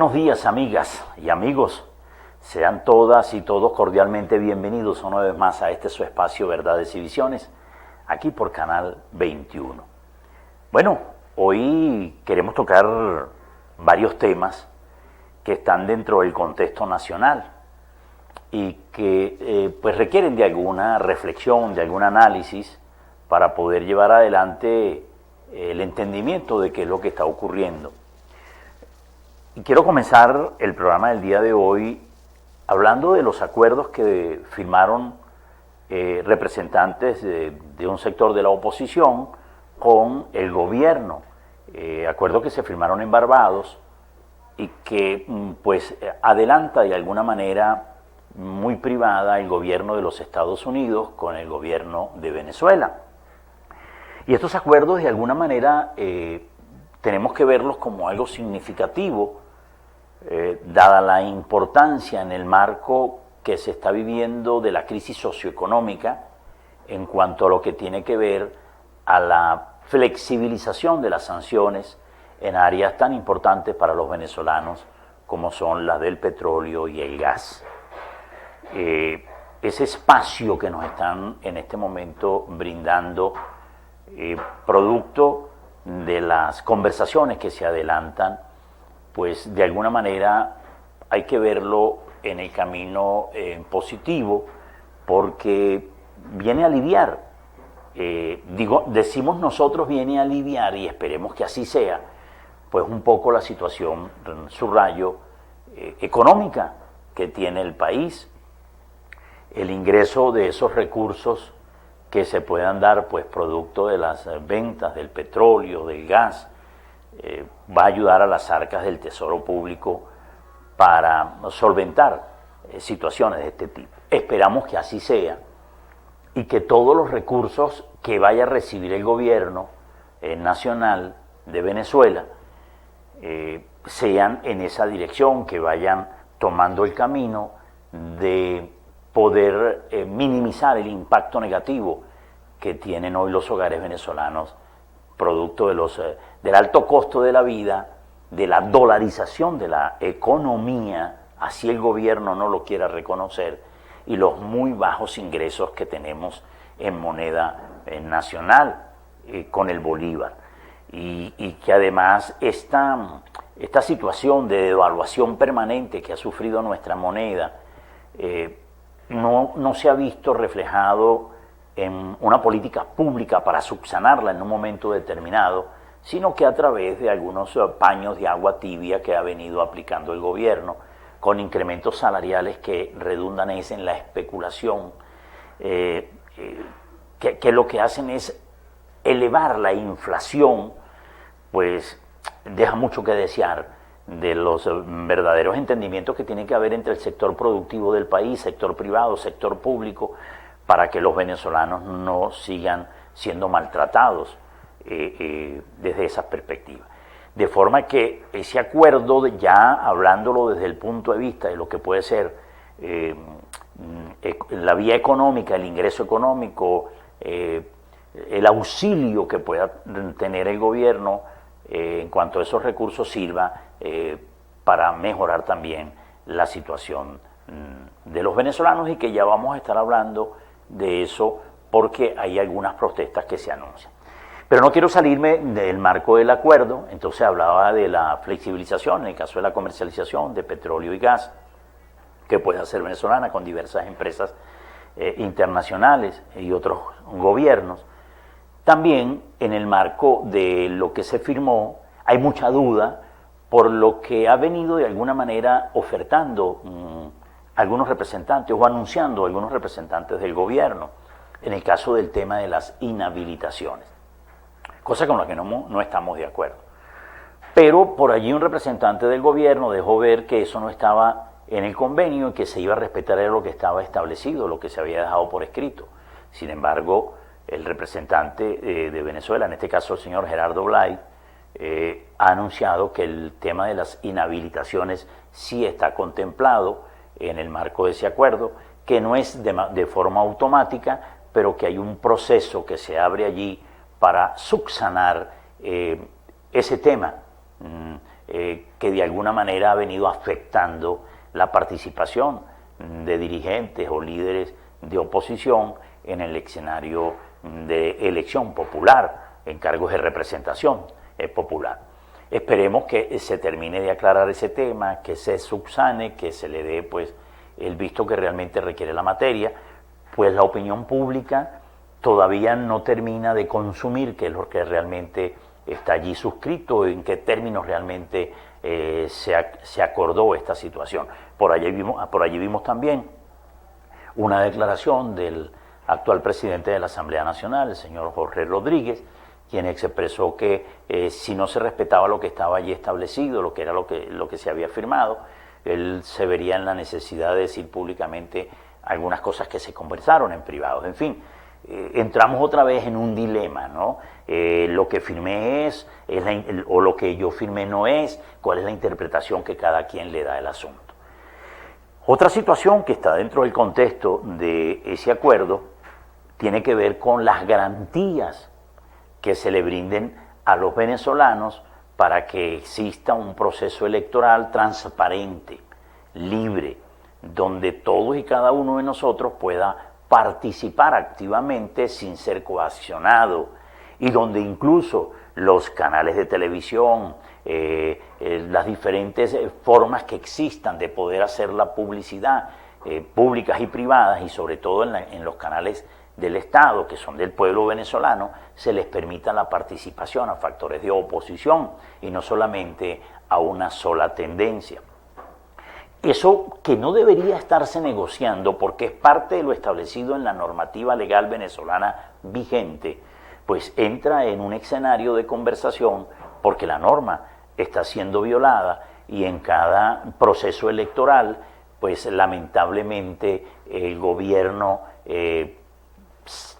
buenos días, amigas y amigos. Sean todas y todos cordialmente bienvenidos una vez más a este su espacio Verdades y Visiones, aquí por Canal 21. Bueno, hoy queremos tocar varios temas que están dentro del contexto nacional y que pues requieren de alguna reflexión, de algún análisis para poder llevar adelante el entendimiento de qué es lo que está ocurriendo. Y quiero comenzar el programa del día de hoy hablando de los acuerdos que firmaron representantes de un sector de la oposición con el gobierno, acuerdos que se firmaron en Barbados y que pues adelanta de alguna manera muy privada el gobierno de los Estados Unidos con el gobierno de Venezuela. Y estos acuerdos de alguna manera tenemos que verlos como algo significativo, dada la importancia en el marco que se está viviendo de la crisis socioeconómica en cuanto a lo que tiene que ver a la flexibilización de las sanciones en áreas tan importantes para los venezolanos como son las del petróleo y el gas. Ese espacio que nos están en este momento brindando, producto de las conversaciones que se adelantan, pues de alguna manera hay que verlo en el camino positivo, porque viene a aliviar, decimos nosotros viene a aliviar y esperemos que así sea, pues un poco la situación, subrayo, económica que tiene el país, el ingreso de esos recursos que se puedan dar pues producto de las ventas del petróleo, del gas, va a ayudar a las arcas del Tesoro Público para solventar situaciones de este tipo. Esperamos que así sea y que todos los recursos que vaya a recibir el gobierno nacional de Venezuela sean en esa dirección, que vayan tomando el camino de poder minimizar el impacto negativo que tienen hoy los hogares venezolanos producto del alto costo de la vida, de la dolarización de la economía, así el gobierno no lo quiera reconocer, y los muy bajos ingresos que tenemos en moneda nacional con el bolívar. Y que además esta situación de devaluación permanente que ha sufrido nuestra moneda no se ha visto reflejado en una política pública para subsanarla en un momento determinado, sino que a través de algunos paños de agua tibia que ha venido aplicando el gobierno, con incrementos salariales que redundan en la especulación, que lo que hacen es elevar la inflación, pues deja mucho que desear de los verdaderos entendimientos que tiene que haber entre el sector productivo del país, sector privado, sector público, para que los venezolanos no sigan siendo maltratados desde esa perspectiva. De forma que ese acuerdo, ya hablándolo desde el punto de vista de lo que puede ser la vía económica, el ingreso económico, el auxilio que pueda tener el gobierno en cuanto a esos recursos, sirva para mejorar también la situación de los venezolanos, y que ya vamos a estar hablando de eso porque hay algunas protestas que se anuncian. Pero no quiero salirme del marco del acuerdo. Entonces hablaba de la flexibilización en el caso de la comercialización de petróleo y gas que puede hacer venezolana con diversas empresas internacionales y otros gobiernos. También en el marco de lo que se firmó hay mucha duda por lo que ha venido de alguna manera ofertando algunos representantes o anunciando algunos representantes del gobierno en el caso del tema de las inhabilitaciones, cosa con la que no estamos de acuerdo. Pero por allí un representante del gobierno dejó ver que eso no estaba en el convenio y que se iba a respetar lo que estaba establecido, lo que se había dejado por escrito. Sin embargo, el representante de Venezuela, en este caso el señor Gerardo Blay, ha anunciado que el tema de las inhabilitaciones sí está contemplado en el marco de ese acuerdo, que no es de forma automática, pero que hay un proceso que se abre allí para subsanar ese tema que de alguna manera ha venido afectando la participación de dirigentes o líderes de oposición en el escenario de elección popular, en cargos de representación popular. Esperemos que se termine de aclarar ese tema, que se subsane, que se le dé pues el visto que realmente requiere la materia, pues la opinión pública todavía no termina de consumir qué es lo que realmente está allí suscrito, en qué términos realmente se acordó esta situación. Por allí vimos también una declaración del actual presidente de la Asamblea Nacional, el señor Jorge Rodríguez, quien expresó que si no se respetaba lo que estaba allí establecido, lo que era lo que se había firmado, él se vería en la necesidad de decir públicamente algunas cosas que se conversaron en privado. En fin, entramos otra vez en un dilema, ¿no? Lo que firmé o lo que yo firmé no es, cuál es la interpretación que cada quien le da al asunto. Otra situación que está dentro del contexto de ese acuerdo tiene que ver con las garantías que se le brinden a los venezolanos para que exista un proceso electoral transparente, libre, donde todos y cada uno de nosotros pueda participar activamente sin ser coaccionado, y donde incluso los canales de televisión, las diferentes formas que existan de poder hacer la publicidad, públicas y privadas, y sobre todo en los canales del Estado, que son del pueblo venezolano, se les permita la participación a factores de oposición y no solamente a una sola tendencia. Eso que no debería estarse negociando porque es parte de lo establecido en la normativa legal venezolana vigente, pues entra en un escenario de conversación porque la norma está siendo violada y en cada proceso electoral, pues lamentablemente el gobierno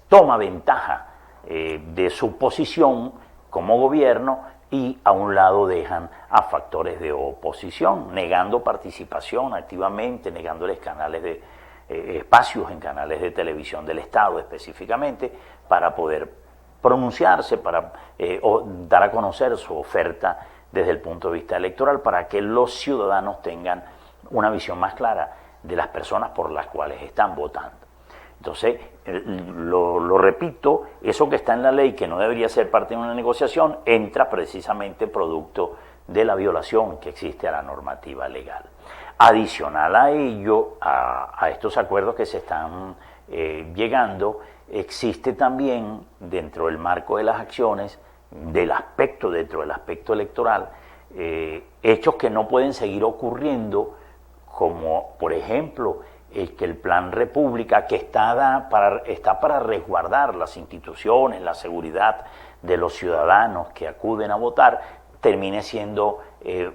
toma ventaja de su posición como gobierno y a un lado dejan a factores de oposición, negando participación activamente, negándoles canales de espacios en canales de televisión del Estado específicamente para poder pronunciarse, para dar a conocer su oferta desde el punto de vista electoral, para que los ciudadanos tengan una visión más clara de las personas por las cuales están votando. Entonces, lo repito, eso que está en la ley, que no debería ser parte de una negociación, entra precisamente producto de la violación que existe a la normativa legal. Adicional a ello, a estos acuerdos que se están llegando, existe también dentro del marco de las acciones, dentro del aspecto electoral, hechos que no pueden seguir ocurriendo, como por ejemplo que el Plan República, que está para resguardar las instituciones, la seguridad de los ciudadanos que acuden a votar, termine siendo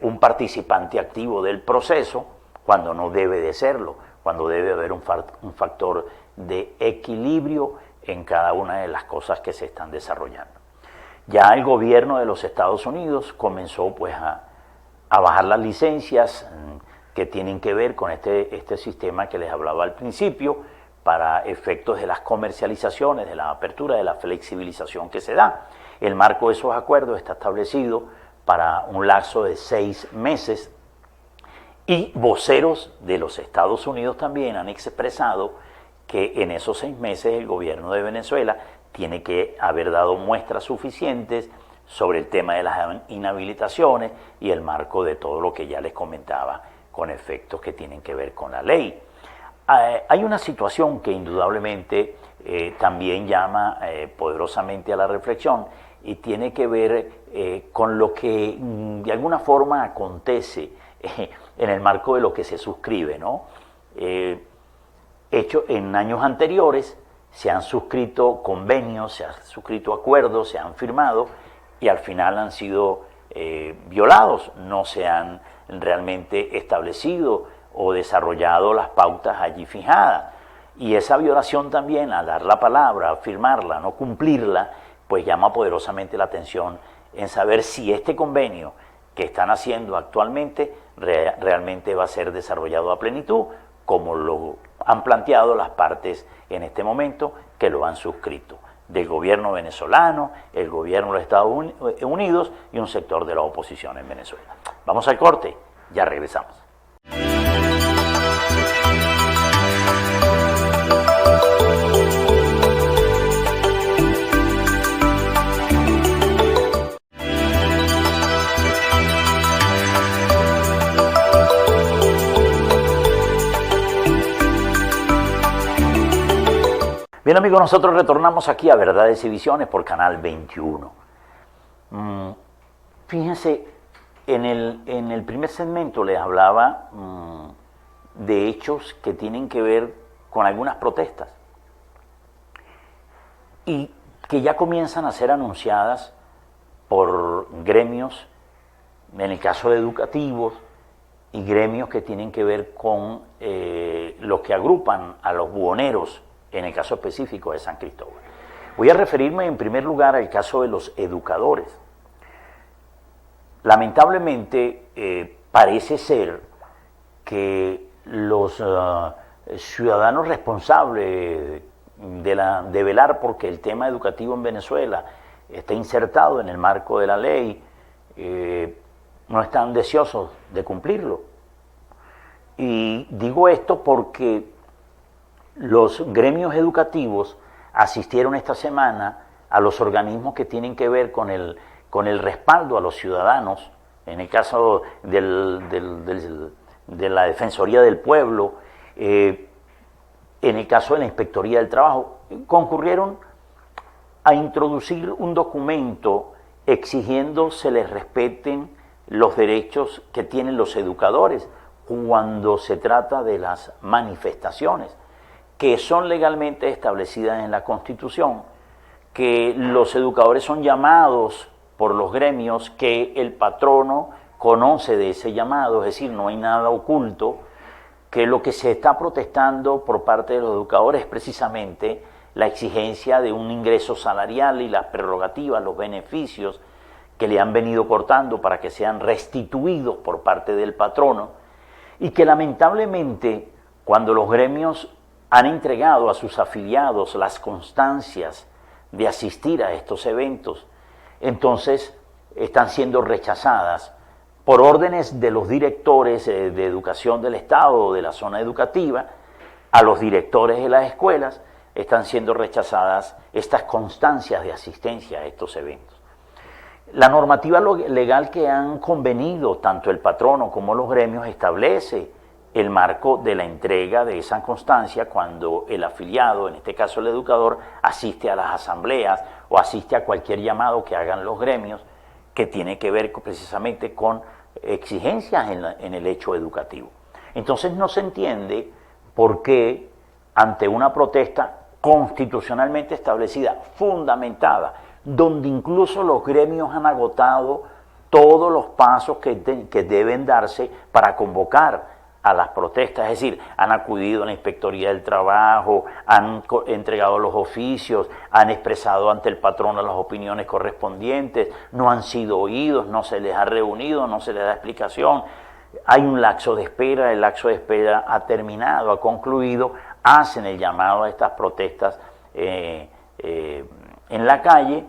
un participante activo del proceso, cuando no debe de serlo, cuando debe haber un factor de equilibrio en cada una de las cosas que se están desarrollando. Ya el gobierno de los Estados Unidos comenzó pues a bajar las licencias que tienen que ver con este sistema que les hablaba al principio, para efectos de las comercializaciones, de la apertura, de la flexibilización que se da. El marco de esos acuerdos está establecido para un lapso de 6 meses y voceros de los Estados Unidos también han expresado que en esos 6 meses el gobierno de Venezuela tiene que haber dado muestras suficientes sobre el tema de las inhabilitaciones y el marco de todo lo que ya les comentaba con efectos que tienen que ver con la ley. Hay una situación que indudablemente también llama poderosamente a la reflexión y tiene que ver con lo que de alguna forma acontece en el marco de lo que se suscribe, ¿no? En años anteriores se han suscrito convenios, se han suscrito acuerdos, se han firmado y al final han sido violados, no se han realmente establecido o desarrollado las pautas allí fijadas. Y esa violación también, al dar la palabra, a firmarla, no cumplirla, pues llama poderosamente la atención en saber si este convenio que están haciendo actualmente realmente va a ser desarrollado a plenitud, como lo han planteado las partes en este momento que lo han suscrito, del gobierno venezolano, el gobierno de los Estados Unidos y un sector de la oposición en Venezuela. Vamos al corte, ya regresamos. Bien amigos, nosotros retornamos aquí a Verdades y Visiones por Canal 21. Fíjense, en el primer segmento les hablaba de hechos que tienen que ver con algunas protestas y que ya comienzan a ser anunciadas por gremios, en el caso de educativos, y gremios que tienen que ver con los que agrupan a los buhoneros, en el caso específico de San Cristóbal. Voy a referirme en primer lugar al caso de los educadores. Lamentablemente parece ser que los ciudadanos responsables de velar porque el tema educativo en Venezuela esté insertado en el marco de la ley no están deseosos de cumplirlo. Y digo esto porque los gremios educativos asistieron esta semana a los organismos que tienen que ver con el respaldo a los ciudadanos, en el caso de la Defensoría del Pueblo, en el caso de la Inspectoría del Trabajo, concurrieron a introducir un documento exigiendo se les respeten los derechos que tienen los educadores cuando se trata de las manifestaciones, que son legalmente establecidas en la Constitución, que los educadores son llamados por los gremios, que el patrono conoce de ese llamado, es decir, no hay nada oculto, que lo que se está protestando por parte de los educadores es precisamente la exigencia de un ingreso salarial y las prerrogativas, los beneficios que le han venido cortando para que sean restituidos por parte del patrono, y que lamentablemente cuando los gremios han entregado a sus afiliados las constancias de asistir a estos eventos, entonces están siendo rechazadas por órdenes de los directores de educación del Estado o de la zona educativa, a los directores de las escuelas, están siendo rechazadas estas constancias de asistencia a estos eventos. La normativa legal que han convenido tanto el patrono como los gremios establece el marco de la entrega de esa constancia cuando el afiliado, en este caso el educador, asiste a las asambleas o asiste a cualquier llamado que hagan los gremios que tiene que ver precisamente con exigencias en el hecho educativo. Entonces no se entiende por qué ante una protesta constitucionalmente establecida, fundamentada, donde incluso los gremios han agotado todos los pasos que deben darse para convocar a las protestas, es decir, han acudido a la Inspectoría del Trabajo, han entregado los oficios, han expresado ante el patrono las opiniones correspondientes, no han sido oídos, no se les ha reunido, no se les da explicación, hay un lapso de espera, el lapso de espera ha terminado, ha concluido, hacen el llamado a estas protestas en la calle,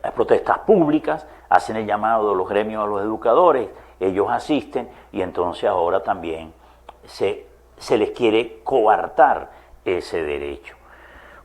las protestas públicas, hacen el llamado de los gremios a los educadores, ellos asisten y entonces ahora también se les quiere coartar ese derecho.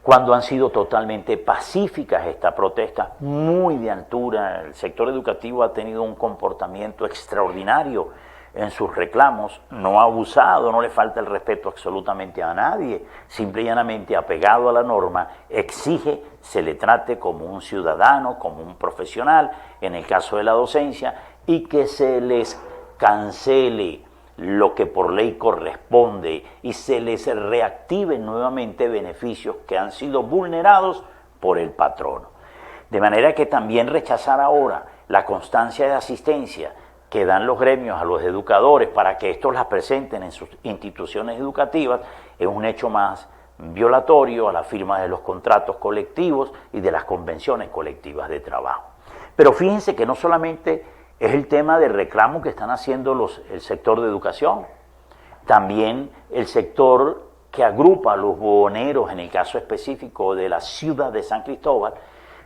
Cuando han sido totalmente pacíficas estas protestas, muy de altura, el sector educativo ha tenido un comportamiento extraordinario en sus reclamos, no ha abusado, no le falta el respeto absolutamente a nadie, simple y llanamente apegado a la norma, exige se le trate como un ciudadano, como un profesional, en el caso de la docencia, y que se les cancele lo que por ley corresponde y se les reactiven nuevamente beneficios que han sido vulnerados por el patrono. De manera que también rechazar ahora la constancia de asistencia que dan los gremios a los educadores para que estos las presenten en sus instituciones educativas es un hecho más violatorio a la firma de los contratos colectivos y de las convenciones colectivas de trabajo. Pero fíjense que no solamente es el tema de reclamo que están haciendo el sector de educación, también el sector que agrupa a los buhoneros, en el caso específico de la ciudad de San Cristóbal,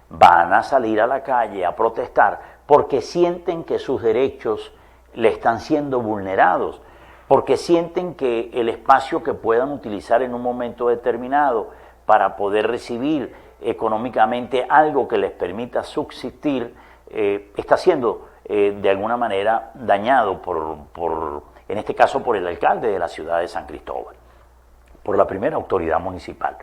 van a salir a la calle a protestar porque sienten que sus derechos le están siendo vulnerados, porque sienten que el espacio que puedan utilizar en un momento determinado para poder recibir económicamente algo que les permita subsistir, está siendo de alguna manera dañado en este caso por el alcalde de la ciudad de San Cristóbal, por la primera autoridad municipal.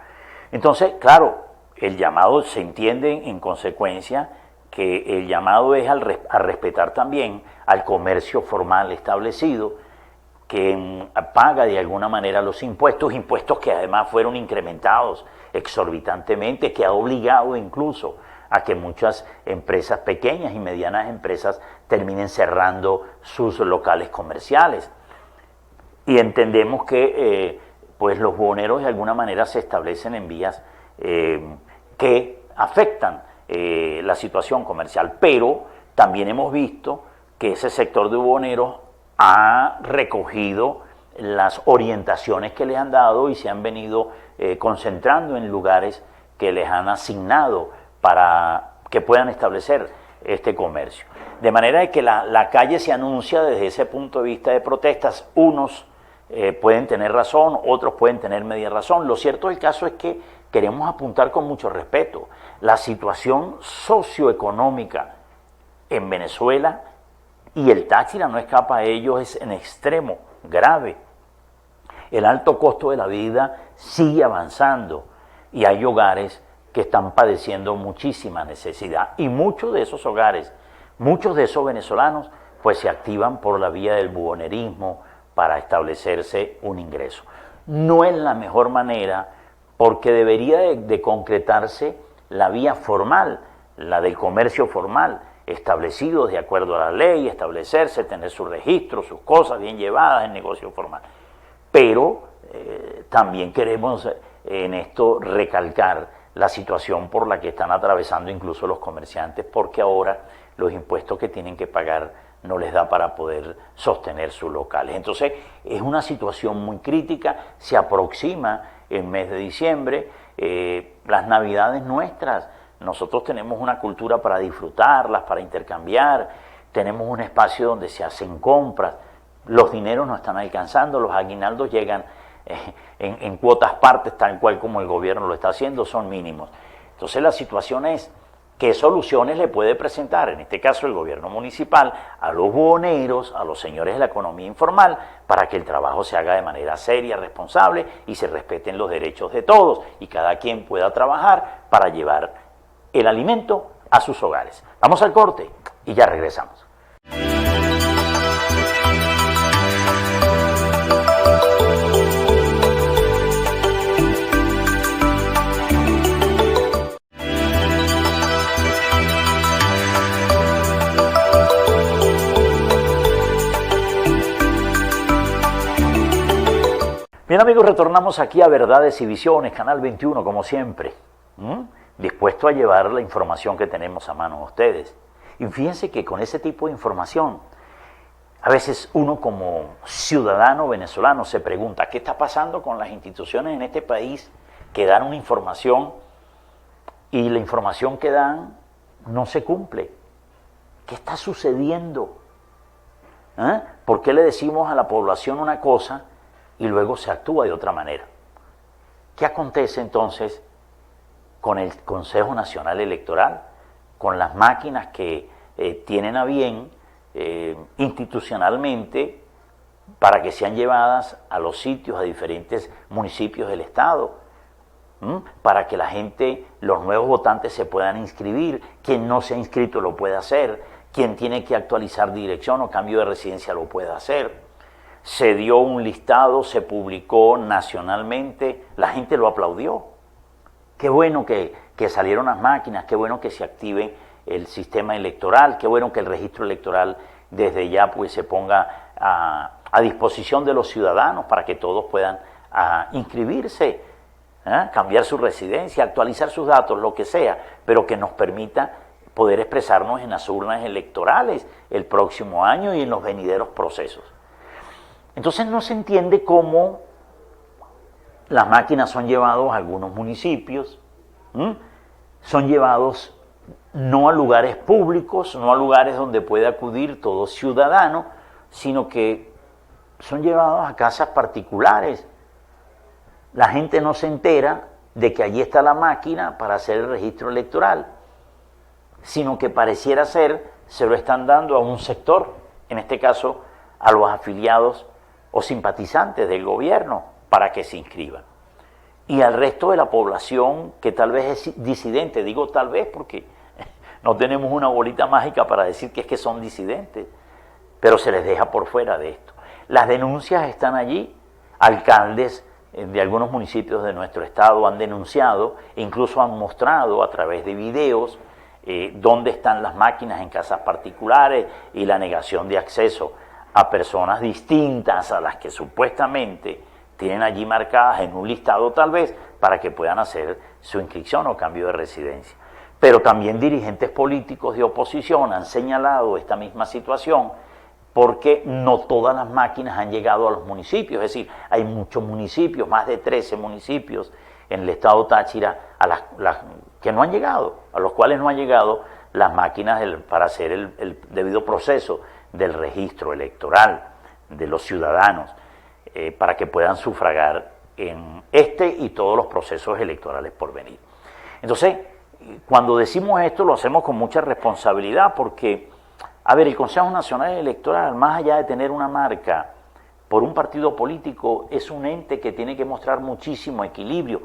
Entonces, claro, el llamado se entiende en consecuencia que el llamado es a respetar también al comercio formal establecido, que paga de alguna manera los impuestos que además fueron incrementados exorbitantemente, que ha obligado incluso a que muchas empresas, pequeñas y medianas empresas, terminen cerrando sus locales comerciales. Y entendemos que pues los buhoneros de alguna manera se establecen en vías que afectan la situación comercial, pero también hemos visto que ese sector de buhoneros ha recogido las orientaciones que les han dado y se han venido concentrando en lugares que les han asignado para que puedan establecer este comercio. De manera que la calle se anuncia desde ese punto de vista de protestas. Unos pueden tener razón, otros pueden tener media razón. Lo cierto del caso es que queremos apuntar con mucho respeto. La situación socioeconómica en Venezuela, y el Táchira no escapa a ello, es en extremo grave. El alto costo de la vida sigue avanzando y hay hogares que están padeciendo muchísima necesidad, y muchos de esos hogares, muchos de esos venezolanos, pues se activan por la vía del buhonerismo para establecerse un ingreso. No es la mejor manera, porque debería de concretarse la vía formal, la del comercio formal, establecido de acuerdo a la ley, establecerse, tener su registro, sus cosas bien llevadas en negocio formal. Pero también queremos en esto recalcar la situación por la que están atravesando incluso los comerciantes, porque ahora los impuestos que tienen que pagar no les da para poder sostener sus locales. Entonces es una situación muy crítica. Se aproxima el mes de diciembre, las navidades nuestras. Nosotros tenemos una cultura para disfrutarlas, para intercambiar, tenemos un espacio donde se hacen compras, los dineros no están alcanzando, los aguinaldos llegan en cuotas partes, tal cual como el gobierno lo está haciendo, son mínimos. Entonces la situación es qué soluciones le puede presentar, en este caso el gobierno municipal, a los buhoneros, a los señores de la economía informal, para que el trabajo se haga de manera seria, responsable, y se respeten los derechos de todos, y cada quien pueda trabajar para llevar el alimento a sus hogares. Vamos al corte y ya regresamos. Bien amigos, retornamos aquí a Verdades y Visiones, Canal 21 como siempre. Dispuesto a llevar la información que tenemos a mano a ustedes. Y fíjense que con ese tipo de información, a veces uno como ciudadano venezolano se pregunta, ¿qué está pasando con las instituciones en este país que dan una información y la información que dan no se cumple? ¿Qué está sucediendo? ¿Por qué le decimos a la población una cosa y luego se actúa de otra manera? ¿Qué acontece entonces con el Consejo Nacional Electoral, con las máquinas que tienen a bien institucionalmente para que sean llevadas a los sitios, a diferentes municipios del Estado, para que la gente, los nuevos votantes se puedan inscribir, quien no se ha inscrito lo puede hacer, quien tiene que actualizar dirección o cambio de residencia lo puede hacer? Se dio un listado, se publicó nacionalmente, la gente lo aplaudió. Qué bueno que salieron las máquinas, qué bueno que se active el sistema electoral, qué bueno que el registro electoral desde ya pues se ponga a disposición de los ciudadanos para que todos puedan inscribirse, cambiar su residencia, actualizar sus datos, lo que sea, pero que nos permita poder expresarnos en las urnas electorales el próximo año y en los venideros procesos. Entonces no se entiende cómo las máquinas son llevadas a algunos municipios, son llevados no a lugares públicos, no a lugares donde puede acudir todo ciudadano, sino que son llevados a casas particulares. La gente no se entera de que allí está la máquina para hacer el registro electoral, sino que pareciera ser se lo están dando a un sector, en este caso a los afiliados o simpatizantes del gobierno, para que se inscriban. Y al resto de la población que tal vez es disidente, digo tal vez porque no tenemos una bolita mágica para decir que es que son disidentes, pero se les deja por fuera de esto. Las denuncias están allí, alcaldes de algunos municipios de nuestro estado han denunciado, e incluso han mostrado a través de videos dónde están las máquinas en casas particulares y la negación de acceso a personas distintas a las que supuestamente tienen allí marcadas en un listado tal vez para que puedan hacer su inscripción o cambio de residencia. Pero también dirigentes políticos de oposición han señalado esta misma situación porque no todas las máquinas han llegado a los municipios, es decir, hay muchos municipios, más de 13 municipios en el estado Táchira que no han llegado, a los cuales no han llegado las máquinas para hacer el debido proceso del registro electoral de los ciudadanos, para que puedan sufragar en este y todos los procesos electorales por venir. Entonces, cuando decimos esto lo hacemos con mucha responsabilidad porque, a ver, el Consejo Nacional Electoral, más allá de tener una marca por un partido político, es un ente que tiene que mostrar muchísimo equilibrio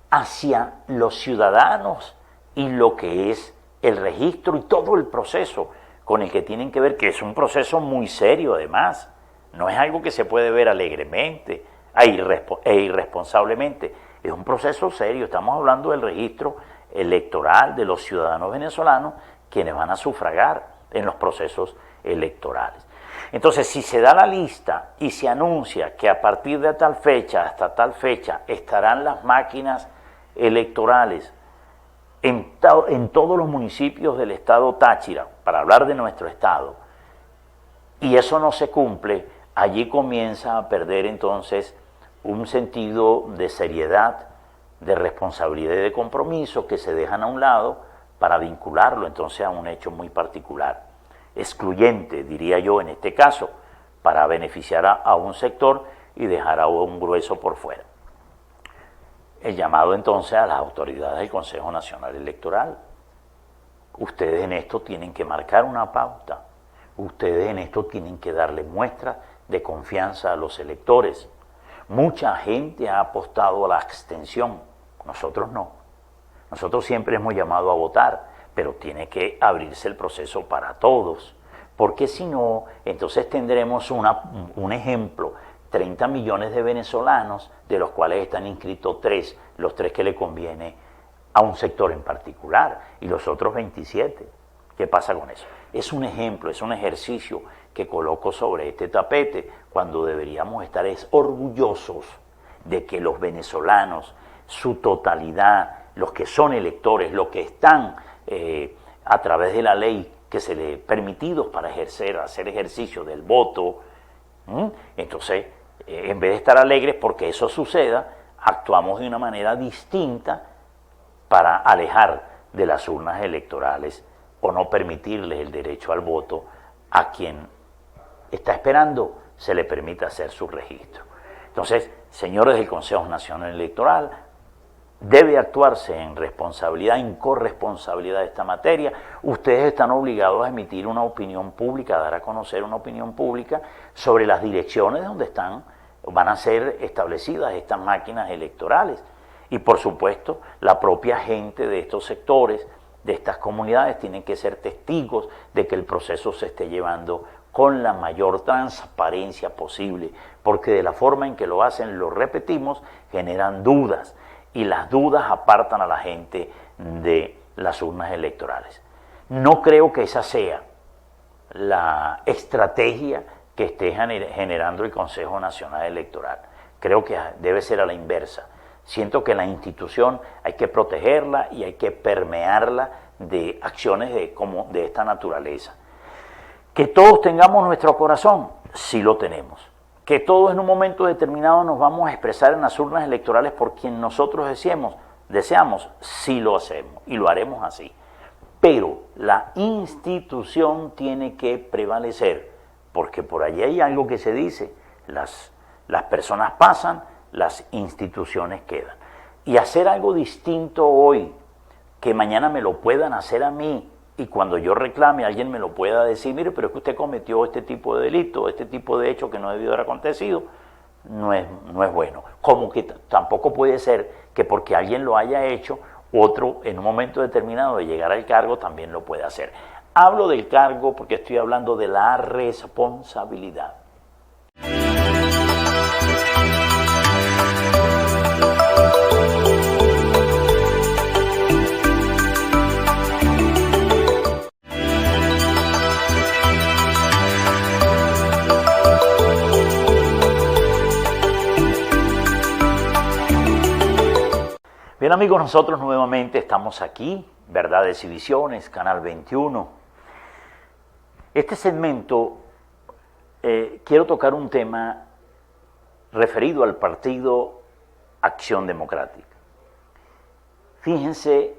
hacia los ciudadanos y lo que es el registro y todo el proceso con el que tienen que ver, que es un proceso muy serio además, no es algo que se puede ver alegremente e irresponsablemente, es un proceso serio, estamos hablando del registro electoral de los ciudadanos venezolanos quienes van a sufragar en los procesos electorales. Entonces, si se da la lista y se anuncia que a partir de tal fecha hasta tal fecha estarán las máquinas electorales en todos los municipios del estado Táchira, para hablar de nuestro estado, y eso no se cumple, allí comienza a perder entonces un sentido de seriedad, de responsabilidad y de compromiso que se dejan a un lado para vincularlo entonces a un hecho muy particular, excluyente, diría yo en este caso, para beneficiar a un sector y dejar a un grueso por fuera. El llamado entonces a las autoridades del Consejo Nacional Electoral. Ustedes en esto tienen que marcar una pauta, ustedes en esto tienen que darle muestras de confianza a los electores. Mucha gente ha apostado a la abstención, nosotros no. Nosotros siempre hemos llamado a votar, pero tiene que abrirse el proceso para todos, porque si no, entonces tendremos un ejemplo, 30 millones de venezolanos, de los cuales están inscritos 3, los 3 que le conviene a un sector en particular, y los otros 27. ¿Qué pasa con eso? Es un ejemplo, es un ejercicio que coloco sobre este tapete, cuando deberíamos estar orgullosos de que los venezolanos, su totalidad, los que son electores, los que están a través de la ley que se les permitidos para hacer ejercicio del voto, entonces, en vez de estar alegres porque eso suceda, actuamos de una manera distinta para alejar de las urnas electorales o no permitirles el derecho al voto a quien está esperando se le permita hacer su registro. Entonces, señores del Consejo Nacional Electoral, debe actuarse en responsabilidad, en corresponsabilidad de esta materia. Ustedes están obligados a emitir una opinión pública, a dar a conocer una opinión pública sobre las direcciones donde van a ser establecidas estas máquinas electorales. Y por supuesto, la propia gente de estos sectores, de estas comunidades, tienen que ser testigos de que el proceso se esté llevando con la mayor transparencia posible, porque de la forma en que lo hacen, lo repetimos, generan dudas, y las dudas apartan a la gente de las urnas electorales. No creo que esa sea la estrategia que esté generando el Consejo Nacional Electoral. Creo que debe ser a la inversa. Siento que la institución hay que protegerla y hay que permearla de acciones de esta naturaleza. Que todos tengamos nuestro corazón, sí lo tenemos. Que todos en un momento determinado nos vamos a expresar en las urnas electorales por quien nosotros deseamos, sí lo hacemos y lo haremos así. Pero la institución tiene que prevalecer porque por allí hay algo que se dice, las personas pasan, las instituciones quedan. Y hacer algo distinto hoy, que mañana me lo puedan hacer a mí, y cuando yo reclame alguien me lo pueda decir, mire, pero es que usted cometió este tipo de delito, este tipo de hecho que no debió haber acontecido, no es bueno. Como que tampoco puede ser que porque alguien lo haya hecho, otro en un momento determinado de llegar al cargo también lo puede hacer. Hablo del cargo porque estoy hablando de la responsabilidad. Bien amigos, nosotros nuevamente estamos aquí, Verdades y Visiones, Canal 21. Este segmento quiero tocar un tema referido al partido Acción Democrática. Fíjense,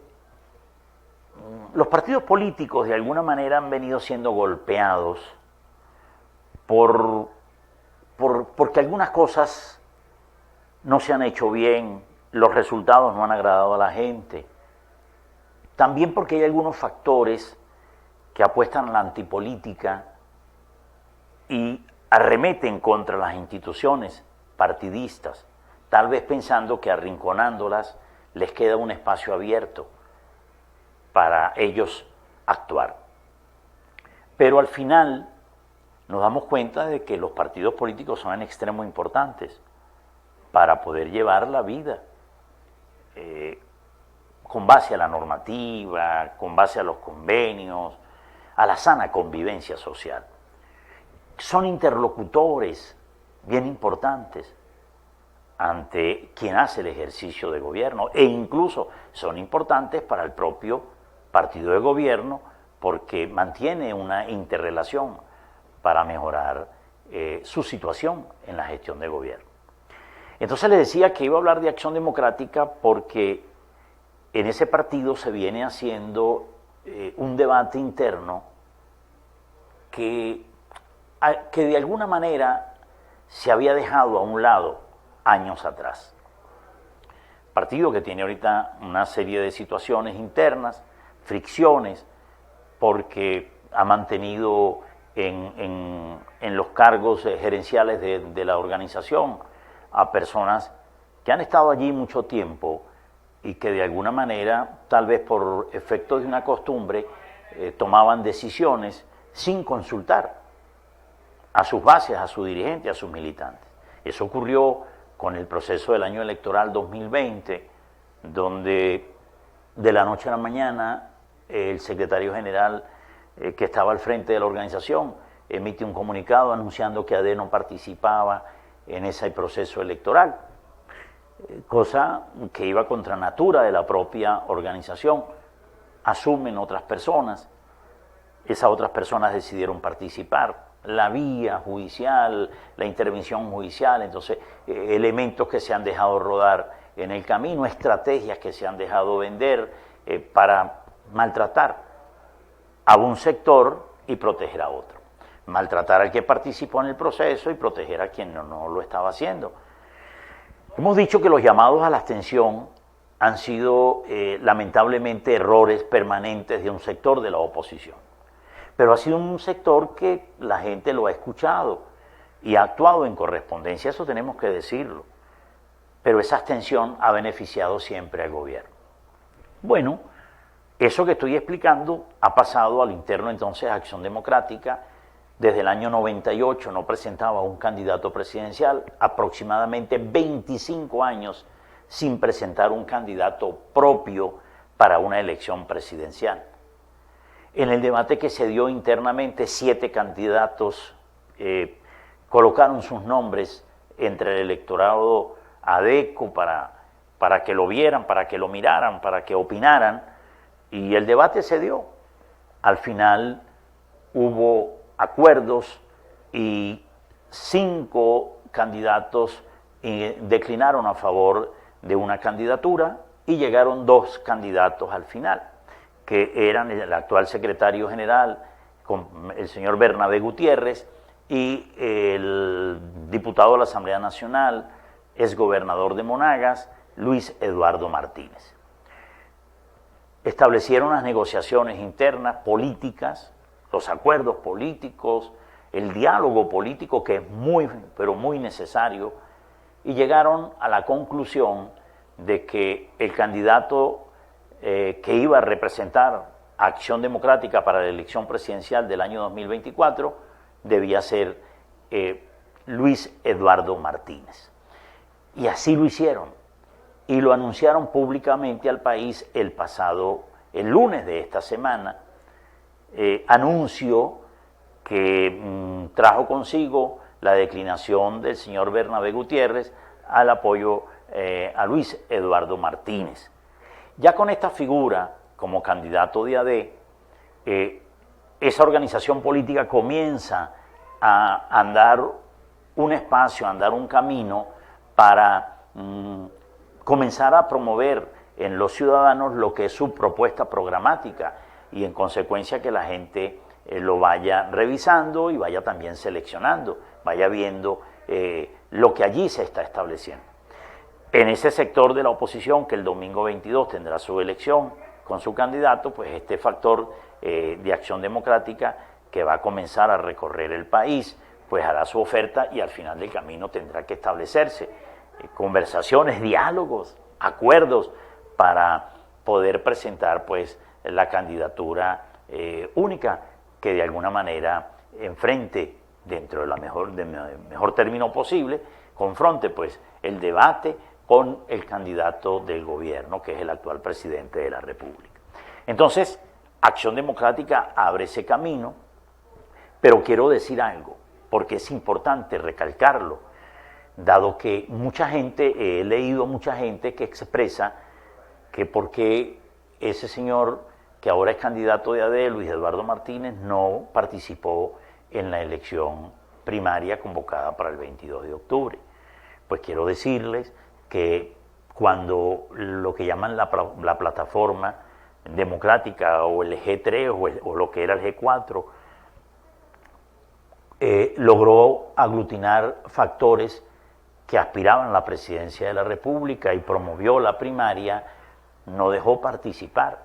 los partidos políticos de alguna manera han venido siendo golpeados porque algunas cosas no se han hecho bien, los resultados no han agradado a la gente. También porque hay algunos factores que apuestan a la antipolítica y arremeten contra las instituciones partidistas, tal vez pensando que arrinconándolas les queda un espacio abierto para ellos actuar. Pero al final nos damos cuenta de que los partidos políticos son en extremo importantes para poder llevar la vida con base a la normativa, con base a los convenios, a la sana convivencia social. Son interlocutores bien importantes ante quien hace el ejercicio de gobierno e incluso son importantes para el propio partido de gobierno porque mantiene una interrelación para mejorar su situación en la gestión de gobierno. Entonces les decía que iba a hablar de Acción Democrática porque en ese partido se viene haciendo un debate interno que de alguna manera se había dejado a un lado años atrás. Partido que tiene ahorita una serie de situaciones internas, fricciones, porque ha mantenido en los cargos gerenciales de la organización a personas que han estado allí mucho tiempo y que de alguna manera, tal vez por efecto de una costumbre, tomaban decisiones sin consultar a sus bases, a sus dirigentes, a sus militantes. Eso ocurrió con el proceso del año electoral 2020, donde de la noche a la mañana el secretario general que estaba al frente de la organización emite un comunicado anunciando que AD no participaba en ese proceso electoral, cosa que iba contra natura de la propia organización. Asumen otras personas, esas otras personas decidieron participar, la vía judicial, la intervención judicial, entonces elementos que se han dejado rodar en el camino, estrategias que se han dejado vender para maltratar a un sector y proteger a otro. Maltratar al que participó en el proceso y proteger a quien no lo estaba haciendo. Hemos dicho que los llamados a la abstención han sido lamentablemente errores permanentes de un sector de la oposición. Pero ha sido un sector que la gente lo ha escuchado y ha actuado en correspondencia, eso tenemos que decirlo. Pero esa abstención ha beneficiado siempre al gobierno. Bueno, eso que estoy explicando ha pasado al interno entonces a Acción Democrática. Desde el año 98 no presentaba un candidato presidencial, aproximadamente 25 años sin presentar un candidato propio para una elección presidencial. En el debate que se dio internamente, 7 candidatos colocaron sus nombres entre el electorado ADECO para que lo vieran, para que lo miraran, para que opinaran, y el debate se dio. Al final hubo acuerdos y 5 candidatos declinaron a favor de una candidatura y llegaron 2 candidatos al final, que eran el actual secretario general, el señor Bernabé Gutiérrez, y el diputado de la Asamblea Nacional, exgobernador de Monagas, Luis Eduardo Martínez. Establecieron las negociaciones internas políticas, los acuerdos políticos, el diálogo político que es muy, pero muy necesario, y llegaron a la conclusión de que el candidato que iba a representar a Acción Democrática para la elección presidencial del año 2024 debía ser Luis Eduardo Martínez. Y así lo hicieron, y lo anunciaron públicamente al país el lunes de esta semana, anuncio que trajo consigo la declinación del señor Bernabé Gutiérrez al apoyo a Luis Eduardo Martínez. Ya con esta figura como candidato de AD, esa organización política comienza a andar un espacio, a andar un camino para comenzar a promover en los ciudadanos lo que es su propuesta programática y en consecuencia que la gente lo vaya revisando y vaya también seleccionando, vaya viendo lo que allí se está estableciendo. En ese sector de la oposición que el domingo 22 tendrá su elección con su candidato, pues este factor de Acción Democrática que va a comenzar a recorrer el país, pues hará su oferta y al final del camino tendrá que establecerse conversaciones, diálogos, acuerdos para poder presentar pues la candidatura única que de alguna manera enfrente dentro de mejor término posible, confronte pues el debate con el candidato del gobierno que es el actual presidente de la República. Entonces, Acción Democrática abre ese camino, pero quiero decir algo, porque es importante recalcarlo, dado que mucha gente, he leído mucha gente que expresa que por qué ese señor que ahora es candidato de AD, Luis Eduardo Martínez, no participó en la elección primaria convocada para el 22 de octubre. Pues quiero decirles que cuando lo que llaman la plataforma democrática o el G3 o lo que era el G4 logró aglutinar factores que aspiraban a la presidencia de la República y promovió la primaria, no dejó participar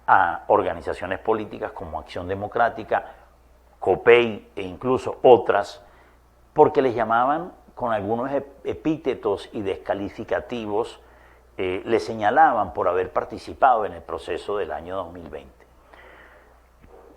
a organizaciones políticas como Acción Democrática, COPEI e incluso otras, porque les llamaban con algunos epítetos y descalificativos, les señalaban por haber participado en el proceso del año 2020.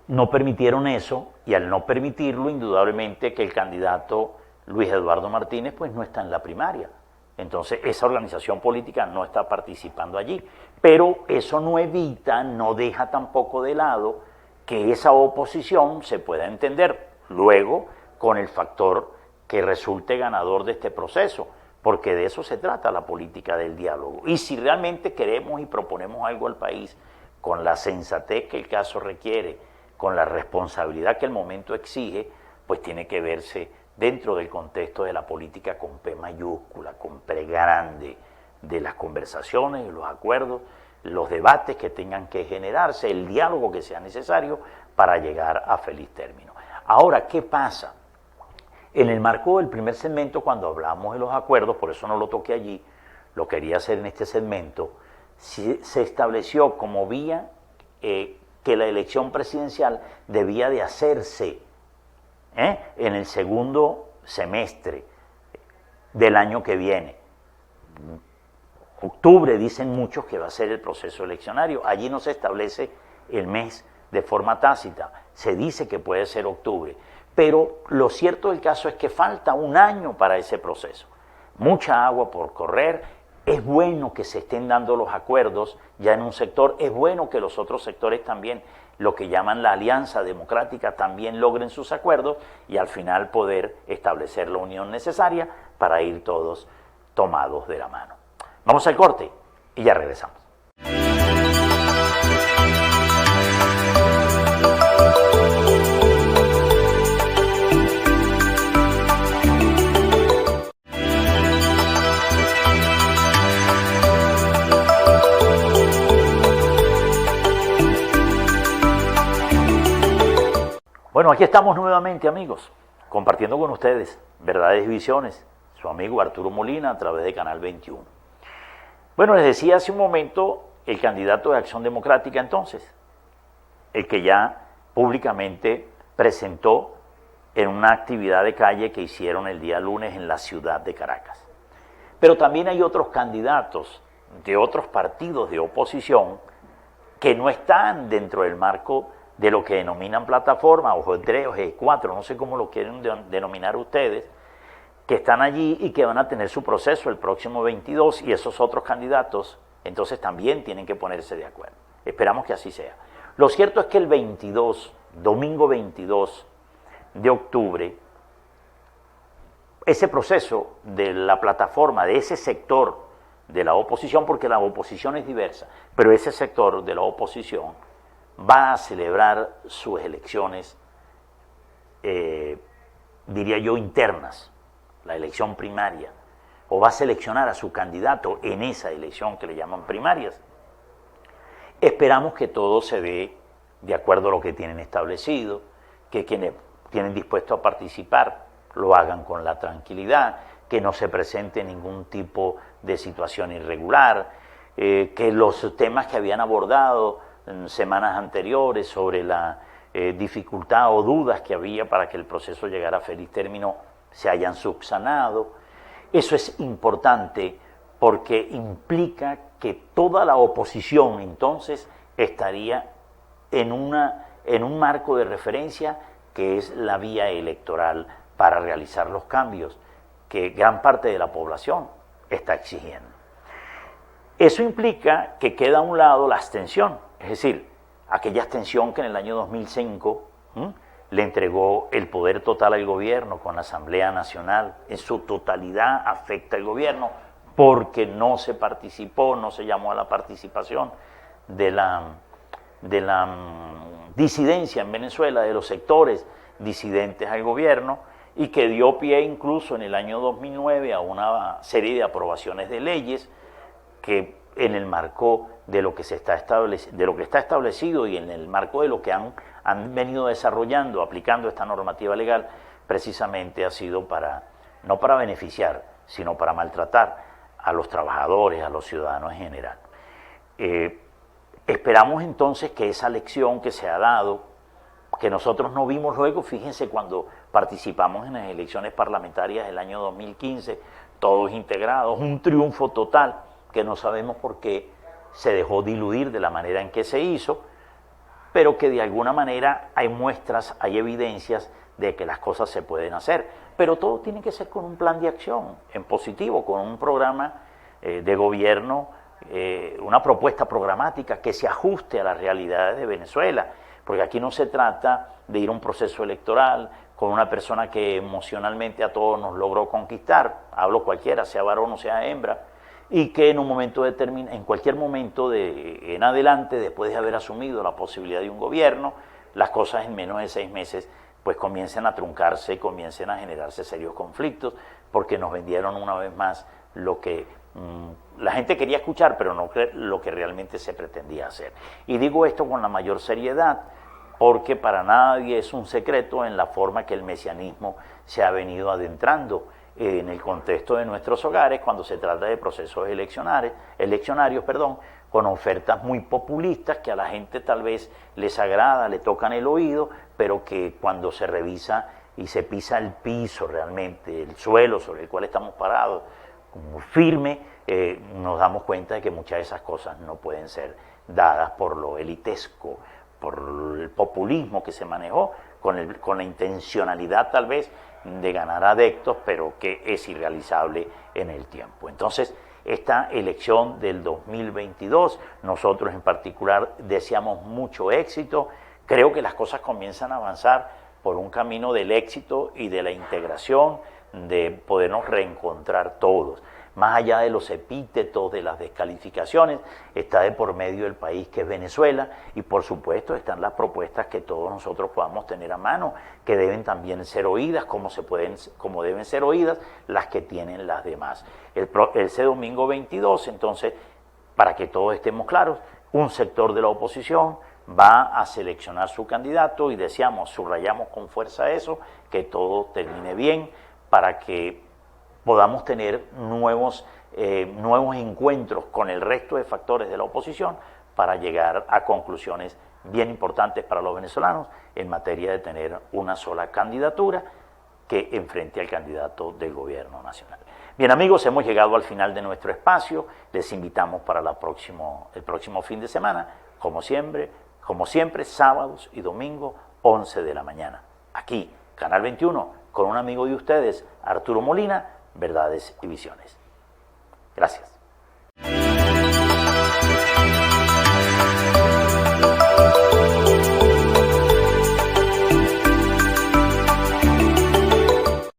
No permitieron eso, y al no permitirlo, indudablemente que el candidato Luis Eduardo Martínez pues no está en la primaria. Entonces esa organización política no está participando allí. Pero eso no evita, no deja tampoco de lado que esa oposición se pueda entender luego con el factor que resulte ganador de este proceso, porque de eso se trata la política del diálogo. Y si realmente queremos y proponemos algo al país con la sensatez que el caso requiere, con la responsabilidad que el momento exige, pues tiene que verse dentro del contexto de la política con P mayúscula, con P grande, de las conversaciones, los acuerdos, los debates que tengan que generarse, el diálogo que sea necesario para llegar a feliz término. Ahora, ¿qué pasa? En el marco del primer segmento, cuando hablamos de los acuerdos, por eso no lo toqué allí, lo quería hacer en este segmento, se estableció como vía que la elección presidencial debía de hacerse en el segundo semestre del año que viene. Octubre dicen muchos que va a ser el proceso eleccionario. Allí no se establece el mes de forma tácita, se dice que puede ser octubre, pero lo cierto del caso es que falta un año para ese proceso. Mucha agua por correr, es bueno que se estén dando los acuerdos ya en un sector, es bueno que los otros sectores también, lo que llaman la alianza democrática, también logren sus acuerdos y al final poder establecer la unión necesaria para ir todos tomados de la mano. Vamos al corte y ya regresamos. Bueno, aquí estamos nuevamente, amigos, compartiendo con ustedes Verdades y Visiones, su amigo Arturo Molina a través de Canal 21. Bueno, les decía hace un momento el candidato de Acción Democrática entonces, el que ya públicamente presentó en una actividad de calle que hicieron el día lunes en la ciudad de Caracas. Pero también hay otros candidatos de otros partidos de oposición que no están dentro del marco de lo que denominan plataforma, o G3 o G4, no sé cómo lo quieren denominar ustedes, que están allí y que van a tener su proceso el próximo 22, y esos otros candidatos entonces también tienen que ponerse de acuerdo. Esperamos que así sea. Lo cierto es que el 22, domingo 22 de octubre, ese proceso de la plataforma, de ese sector de la oposición, porque la oposición es diversa, pero ese sector de la oposición va a celebrar sus elecciones, diría yo, internas, la elección primaria, o va a seleccionar a su candidato en esa elección que le llaman primarias. Esperamos que todo se dé de acuerdo a lo que tienen establecido, que quienes tienen dispuesto a participar lo hagan con la tranquilidad, que no se presente ningún tipo de situación irregular, que los temas que habían abordado en semanas anteriores sobre la dificultad o dudas que había para que el proceso llegara a feliz término se hayan subsanado. Eso es importante porque implica que toda la oposición entonces estaría en un marco de referencia que es la vía electoral para realizar los cambios que gran parte de la población está exigiendo. Eso implica que queda a un lado la abstención, es decir, aquella abstención que en el año 2005 le entregó el poder total al gobierno con la Asamblea Nacional, en su totalidad afecta al gobierno porque no se participó, no se llamó a la participación de la disidencia en Venezuela, de los sectores disidentes al gobierno, y que dio pie incluso en el año 2009 a una serie de aprobaciones de leyes que en el marco de lo que está establecido y en el marco de lo que han venido desarrollando, aplicando esta normativa legal, precisamente ha sido no para beneficiar, sino para maltratar a los trabajadores, a los ciudadanos en general. Esperamos entonces que esa lección que se ha dado, que nosotros no vimos luego, fíjense, cuando participamos en las elecciones parlamentarias del año 2015, todos integrados, un triunfo total, que no sabemos por qué se dejó diluir de la manera en que se hizo, pero que de alguna manera hay muestras, hay evidencias de que las cosas se pueden hacer. Pero todo tiene que ser con un plan de acción, en positivo, con un programa de gobierno, una propuesta programática que se ajuste a las realidades de Venezuela, porque aquí no se trata de ir a un proceso electoral con una persona que emocionalmente a todos nos logró conquistar, hablo cualquiera, sea varón o sea hembra, y que en un momento determinado, en cualquier momento en adelante, después de haber asumido la posibilidad de un gobierno, las cosas en menos de 6 meses pues comiencen a truncarse y comiencen a generarse serios conflictos, porque nos vendieron una vez más lo que la gente quería escuchar, pero no lo que realmente se pretendía hacer. Y digo esto con la mayor seriedad, porque para nadie es un secreto en la forma que el mesianismo se ha venido adentrando en el contexto de nuestros hogares cuando se trata de procesos eleccionarios, con ofertas muy populistas que a la gente tal vez les agrada, le tocan el oído, pero que cuando se revisa y se pisa el piso realmente, el suelo sobre el cual estamos parados, como firme, nos damos cuenta de que muchas de esas cosas no pueden ser dadas por lo elitesco, por el populismo que se manejó, con la intencionalidad tal vez de ganar adeptos, pero que es irrealizable en el tiempo. Entonces, esta elección del 2022, nosotros en particular deseamos mucho éxito. Creo que las cosas comienzan a avanzar por un camino del éxito y de la integración, de podernos reencontrar todos. Más allá de los epítetos, de las descalificaciones, está de por medio el país que es Venezuela, y por supuesto están las propuestas que todos nosotros podamos tener a mano, que deben también ser oídas, como deben ser oídas las que tienen las demás. Ese domingo 22, entonces, para que todos estemos claros, un sector de la oposición va a seleccionar su candidato y deseamos, subrayamos con fuerza eso, que todo termine bien para que podamos tener nuevos encuentros con el resto de factores de la oposición para llegar a conclusiones bien importantes para los venezolanos en materia de tener una sola candidatura que enfrente al candidato del gobierno nacional. Bien amigos, hemos llegado al final de nuestro espacio, les invitamos para el próximo fin de semana, como siempre, sábados y domingos, 11 de la mañana. Aquí, Canal 21, con un amigo de ustedes, Arturo Molina, Verdades y Visiones. Gracias.